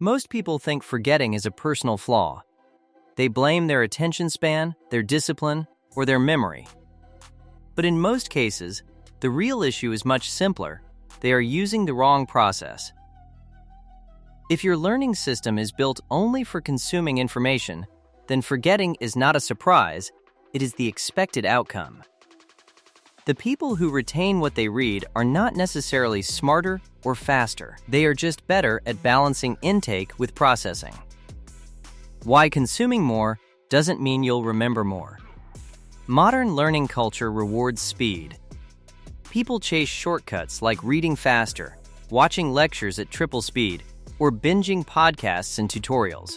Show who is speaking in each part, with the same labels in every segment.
Speaker 1: Most people think forgetting is a personal flaw. They blame their attention span, their discipline, or their memory. But in most cases, the real issue is much simpler. They are using the wrong process. If your learning system is built only for consuming information, then forgetting is not a surprise, it is the expected outcome. The people who retain what they read are not necessarily smarter or faster. They are just better at balancing intake with processing. Why consuming more doesn't mean you'll remember more. Modern learning culture rewards speed. People chase shortcuts like reading faster, watching lectures at triple speed, or binging podcasts and tutorials.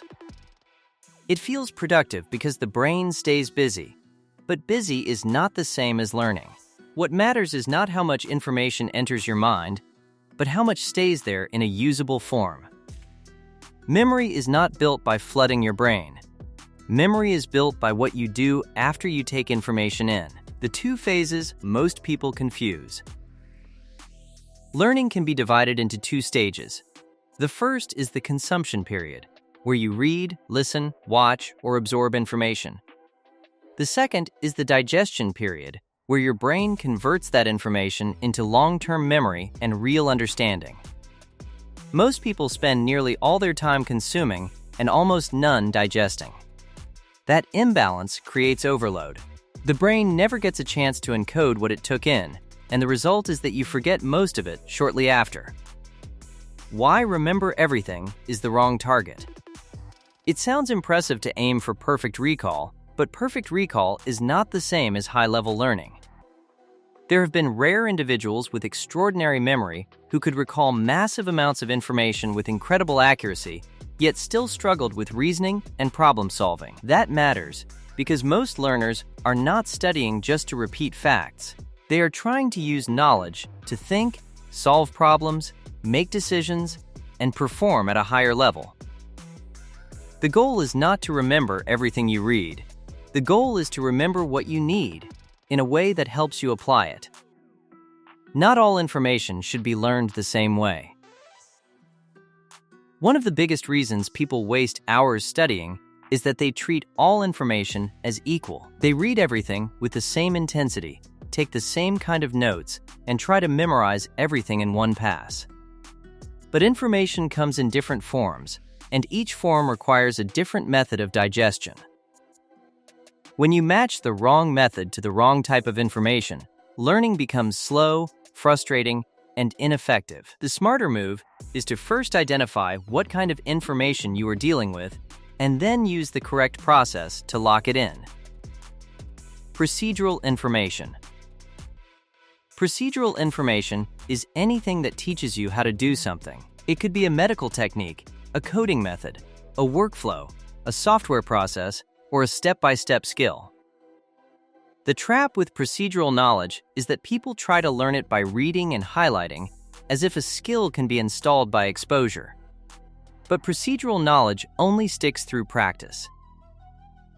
Speaker 1: It feels productive because the brain stays busy, but busy is not the same as learning. What matters is not how much information enters your mind, but how much stays there in a usable form. Memory is not built by flooding your brain. Memory is built by what you do after you take information in. The two phases most people confuse. Learning can be divided into two stages. The first is the consumption period, where you read, listen, watch, or absorb information. The second is the digestion period, where your brain converts that information into long-term memory and real understanding. Most people spend nearly all their time consuming and almost none digesting. That imbalance creates overload. The brain never gets a chance to encode what it took in, and the result is that you forget most of it shortly after. Why remember everything is the wrong target. It sounds impressive to aim for perfect recall, but perfect recall is not the same as high-level learning. There have been rare individuals with extraordinary memory who could recall massive amounts of information with incredible accuracy, yet still struggled with reasoning and problem solving. That matters because most learners are not studying just to repeat facts. They are trying to use knowledge to think, solve problems, make decisions, and perform at a higher level. The goal is not to remember everything you read. The goal is to remember what you need in a way that helps you apply it. Not all information should be learned the same way. One of the biggest reasons people waste hours studying is that they treat all information as equal. They read everything with the same intensity, take the same kind of notes, and try to memorize everything in one pass. But information comes in different forms, and each form requires a different method of digestion. When you match the wrong method to the wrong type of information, learning becomes slow, frustrating, and ineffective. The smarter move is to first identify what kind of information you are dealing with, and then use the correct process to lock it in. Procedural information. Procedural information is anything that teaches you how to do something. It could be a medical technique, a coding method, a workflow, a software process, or a step-by-step skill. The trap with procedural knowledge is that people try to learn it by reading and highlighting, as if a skill can be installed by exposure. But procedural knowledge only sticks through practice.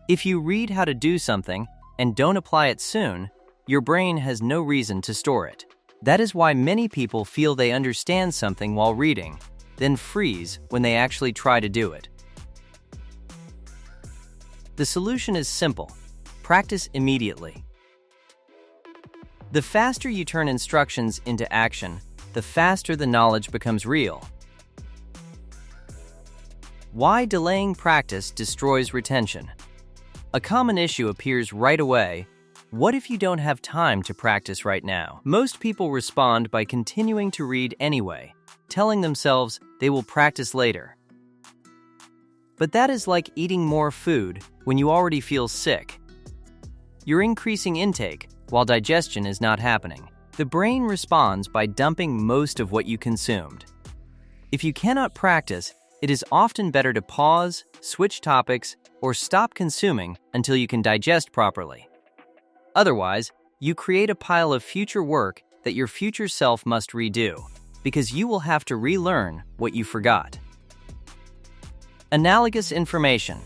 Speaker 1: If you read how to do something and don't apply it soon, your brain has no reason to store it. That is why many people feel they understand something while reading, then freeze when they actually try to do it. The solution is simple. Practice immediately. The faster you turn instructions into action, the faster the knowledge becomes real. Why delaying practice destroys retention? A common issue appears right away. What if you don't have time to practice right now? Most people respond by continuing to read anyway, telling themselves they will practice later. But that is like eating more food when you already feel sick. You're increasing intake while digestion is not happening. The brain responds by dumping most of what you consumed. If you cannot practice, it is often better to pause, switch topics, or stop consuming until you can digest properly. Otherwise, you create a pile of future work that your future self must redo, because you will have to relearn what you forgot. Analogous information.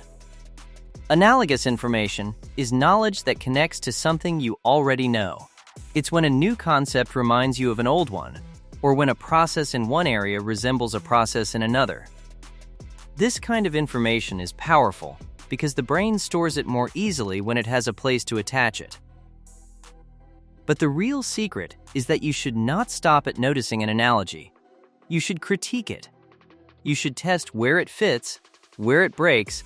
Speaker 1: Analogous information is knowledge that connects to something you already know. It's when a new concept reminds you of an old one, or when a process in one area resembles a process in another. This kind of information is powerful because the brain stores it more easily when it has a place to attach it. But the real secret is that you should not stop at noticing an analogy. You should critique it. You should test where it fits, where it breaks,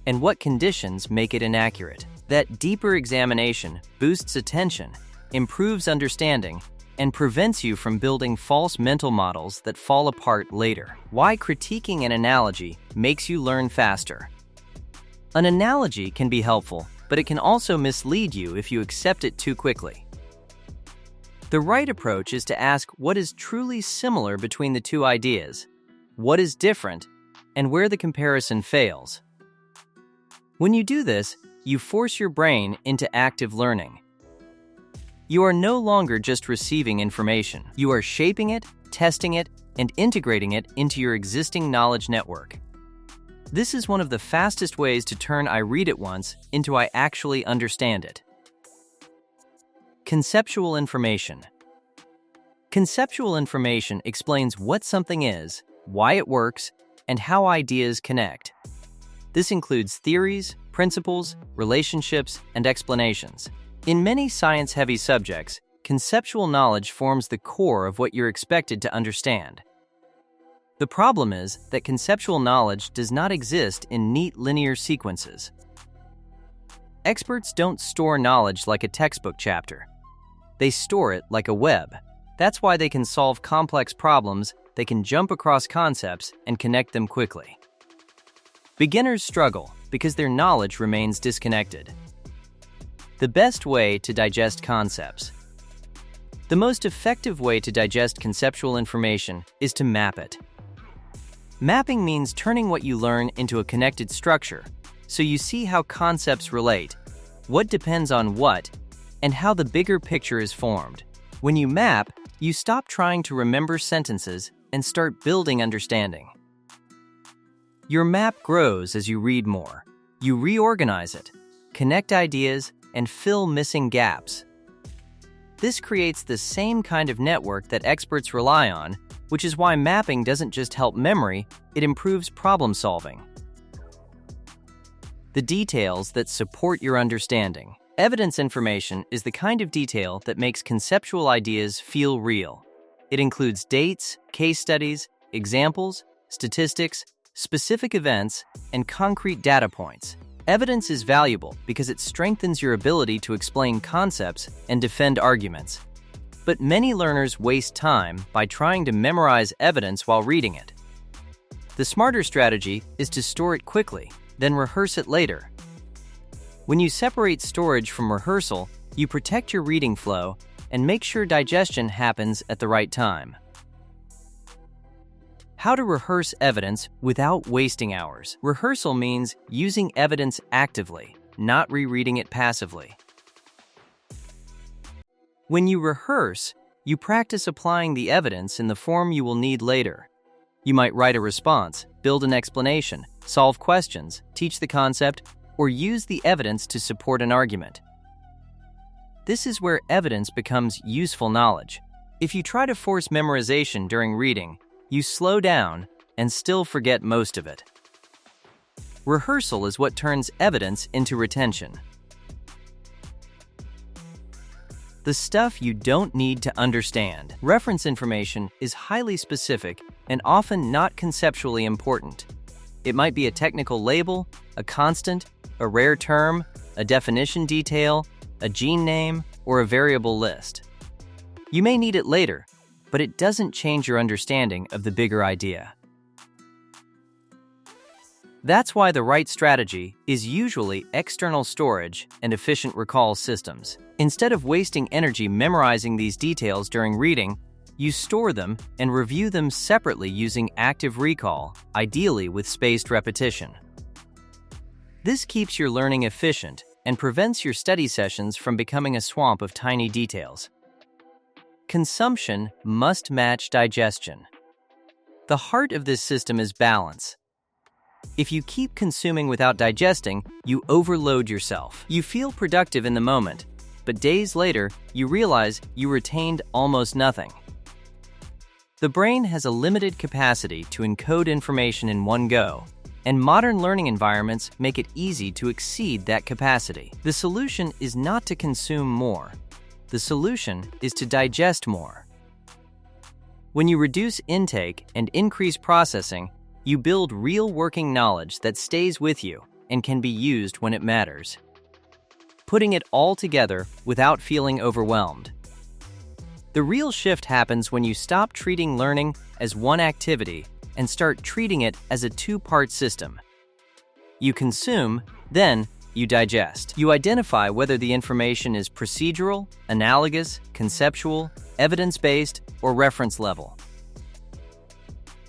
Speaker 1: and what conditions make it inaccurate. That deeper examination boosts attention, improves understanding, and prevents you from building false mental models that fall apart later. Why critiquing an analogy makes you learn faster. An analogy can be helpful, but it can also mislead you if you accept it too quickly. The right approach is to ask what is truly similar between the two ideas, what is different, and where the comparison fails. When you do this, you force your brain into active learning. You are no longer just receiving information. You are shaping it, testing it, and integrating it into your existing knowledge network. This is one of the fastest ways to turn "I read it once" into "I actually understand it." Conceptual information. Conceptual information explains what something is, why it works, and how ideas connect. This includes theories, principles, relationships, and explanations. In many science-heavy subjects, conceptual knowledge forms the core of what you're expected to understand. The problem is that conceptual knowledge does not exist in neat linear sequences. Experts don't store knowledge like a textbook chapter. They store it like a web. That's why they can solve complex problems, they can jump across concepts, and connect them quickly. Beginners struggle because their knowledge remains disconnected. The best way to digest concepts. The most effective way to digest conceptual information is to map it. Mapping means turning what you learn into a connected structure, so you see how concepts relate, what depends on what, and how the bigger picture is formed. When you map, you stop trying to remember sentences and start building understanding. Your map grows as you read more. You reorganize it, connect ideas, and fill missing gaps. This creates the same kind of network that experts rely on, which is why mapping doesn't just help memory, it improves problem solving. The details that support your understanding. Evidence information is the kind of detail that makes conceptual ideas feel real. It includes dates, case studies, examples, statistics, specific events, and concrete data points. Evidence is valuable because it strengthens your ability to explain concepts and defend arguments. But many learners waste time by trying to memorize evidence while reading it. The smarter strategy is to store it quickly, then rehearse it later. When you separate storage from rehearsal, you protect your reading flow and make sure digestion happens at the right time. How to rehearse evidence without wasting hours. Rehearsal means using evidence actively, not rereading it passively. When you rehearse, you practice applying the evidence in the form you will need later. You might write a response, build an explanation, solve questions, teach the concept, or use the evidence to support an argument. This is where evidence becomes useful knowledge. If you try to force memorization during reading, you slow down and still forget most of it. Rehearsal is what turns evidence into retention. The stuff you don't need to understand. Reference information is highly specific and often not conceptually important. It might be a technical label, a constant, a rare term, a definition detail, a gene name, or a variable list. You may need it later, but it doesn't change your understanding of the bigger idea. That's why the right strategy is usually external storage and efficient recall systems. Instead of wasting energy memorizing these details during reading, you store them and review them separately using active recall, ideally with spaced repetition. This keeps your learning efficient and prevents your study sessions from becoming a swamp of tiny details. Consumption must match digestion. The heart of this system is balance. If you keep consuming without digesting, you overload yourself. You feel productive in the moment, but days later, you realize you retained almost nothing. The brain has a limited capacity to encode information in one go. and modern learning environments make it easy to exceed that capacity. The solution is not to consume more. The solution is to digest more. When you reduce intake and increase processing, you build real working knowledge that stays with you and can be used when it matters. Putting it all together without feeling overwhelmed. The real shift happens when you stop treating learning as one activity and start treating it as a two-part system. You consume, then you digest. You identify whether the information is procedural, analogous, conceptual, evidence-based, or reference level.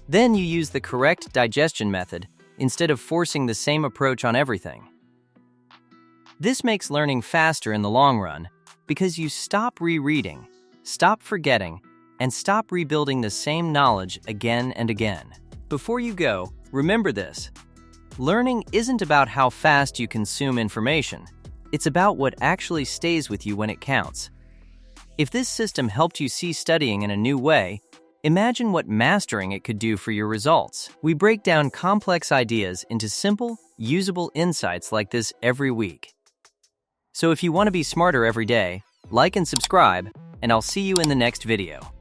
Speaker 1: Then you use the correct digestion method instead of forcing the same approach on everything. This makes learning faster in the long run because you stop rereading, stop forgetting, and stop rebuilding the same knowledge again and again. Before you go, remember this. Learning isn't about how fast you consume information. It's about what actually stays with you when it counts. If this system helped you see studying in a new way, imagine what mastering it could do for your results. We break down complex ideas into simple, usable insights like this every week. So if you want to be smarter every day, like and subscribe, and I'll see you in the next video.